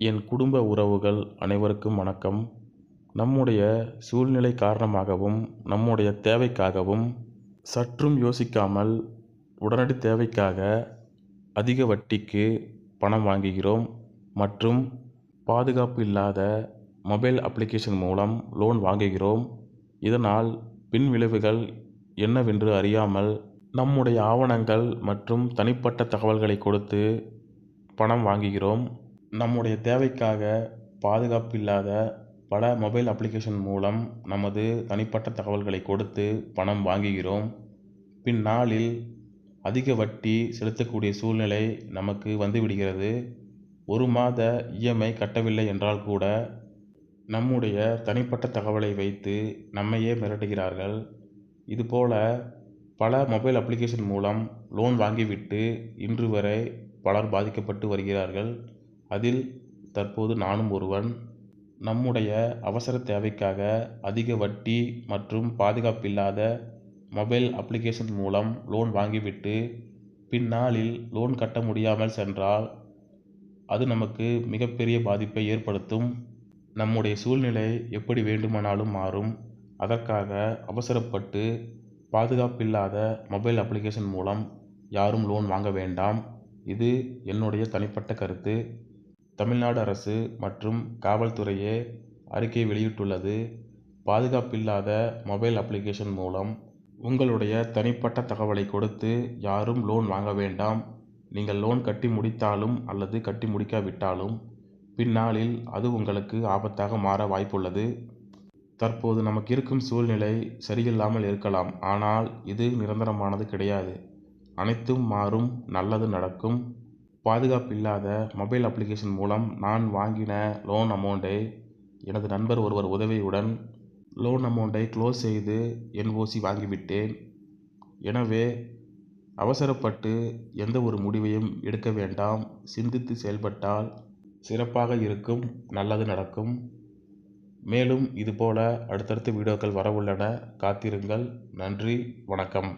என் குடும்ப உறவுகள் அனைவருக்கும் வணக்கம். நம்முடைய சூழ்நிலை காரணமாகவும் நம்முடைய தேவைக்காகவும் சற்றும் யோசிக்காமல் உடனடி தேவைக்காக அதிக வட்டிக்கு பணம் வாங்குகிறோம் மற்றும் பாதுகாப்பு இல்லாத மொபைல் அப்ளிகேஷன் மூலம் லோன் வாங்குகிறோம். இதனால் பின் விளைவுகள் என்னவென்று அறியாமல் நம்முடைய ஆவணங்கள் மற்றும் தனிப்பட்ட தகவல்களை கொடுத்து பணம் வாங்குகிறோம். நம்முடைய தேவைக்காக பாதுகாப்பு இல்லாத பல மொபைல் அப்ளிகேஷன் மூலம் நமது தனிப்பட்ட தகவல்களை கொடுத்து பணம் வாங்குகிறோம். பின்னாளில் அதிக வட்டி செலுத்தக்கூடிய சூழ்நிலை நமக்கு வந்துவிடுகிறது. 1 மாத இஎம்ஐ கட்டவில்லை என்றால் கூட நம்முடைய தனிப்பட்ட தகவலை வைத்து நம்மையே மிரட்டுகிறார்கள். இதுபோல பல மொபைல் அப்ளிகேஷன் மூலம் லோன் வாங்கிவிட்டு இன்று வரை பலர் பாதிக்கப்பட்டு வருகிறார்கள். அதில் தற்போது நானும் ஒருவன். நம்முடைய அவசர தேவைக்காக அதிக வட்டி மற்றும் பாதுகாப்பில்லாத மொபைல் அப்ளிகேஷன் மூலம் லோன் வாங்கிவிட்டு பின்னாளில் லோன் கட்ட முடியாமல் சென்றால் அது நமக்கு மிகப்பெரிய பாதிப்பை ஏற்படுத்தும். நம்முடைய சூழ்நிலை எப்படி வேண்டுமானாலும் மாறும். அதற்காக அவசரப்பட்டு பாதுகாப்பில்லாத மொபைல் அப்ளிகேஷன் மூலம் யாரும் லோன் வாங்க வேண்டாம். இது என்னுடைய தனிப்பட்ட கருத்து. தமிழ்நாடு அரசு மற்றும் காவல்துறையே அறிக்கை வெளியிட்டுள்ளது. பாதுகாப்பில்லாத மொபைல் அப்ளிகேஷன் மூலம் உங்களுடைய தனிப்பட்ட தகவலை கொடுத்து யாரும் லோன் வாங்க வேண்டாம். நீங்கள் லோன் கட்டி முடித்தாலும் அல்லது கட்டி முடிக்காவிட்டாலும் பின்னாளில் அது உங்களுக்கு ஆபத்தாக மாற வாய்ப்புள்ளது. தற்போது நமக்கு இருக்கும் சூழ்நிலை சரியில்லாமல் இருக்கலாம். ஆனால் இது நிரந்தரமானது கிடையாது. அனைத்தும் மாறும், நல்லது நடக்கும். பாதுகாப்பில்லாத மொபைல் அப்ளிகேஷன் மூலம் நான் வாங்கின லோன் அமௌண்ட்டை எனது நண்பர் ஒருவர் உதவியுடன் லோன் அமௌண்ட்டை க்ளோஸ் செய்து என்ஓசி வாங்கிவிட்டேன். எனவே அவசரப்பட்டு எந்த ஒரு முடிவையும் எடுக்க வேண்டாம். சிந்தித்து செயல்பட்டால் சிறப்பாக இருக்கும், நல்லது நடக்கும். மேலும் இதுபோல அடுத்தடுத்த வீடியோக்கள் வரவுள்ளன. காத்திருங்கள். நன்றி, வணக்கம்.